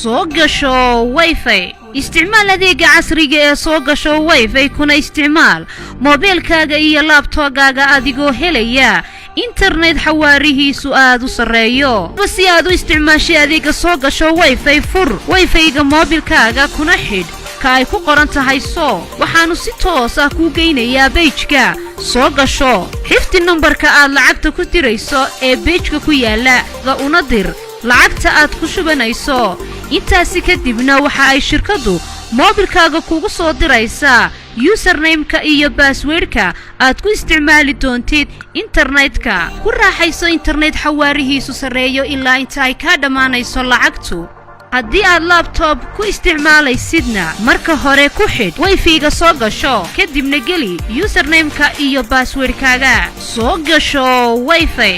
soo gasho wifi استعمال هذيك عصرية سوق شو واي كنا استعمال موبيلكاغا iyo laptopkaaga adigoo helaya internet xawaarihi su'aadu sareeyo bas aad u isticmaashay adiga soo gasho wifi fur wifi-ga mobilkaaga kuna xid ka ay ku qoran tahay waxaanu si toos ah ku geynayaa page-ka soo gasho xifti numberka aad lacagta ku dirayso ee page-ka ku yaala una dir lacagta aad ku shubanayso intaasi kadibna waxa ay shirkadu mobilkaaga kugu soo diraysaa username-ka iyo password-ka aad ku isticmaali doontid internet-ka ku raaxayso internet xawaarihiisu sareeyo ilaa inta ay ka dhamaanayso lacagtu haddii aad laptop ku isticmaalaysidna marka hore ku xidh wifi-ga soo gasho kadibna geli username-ka iyo password-kaaga soo gasho wifi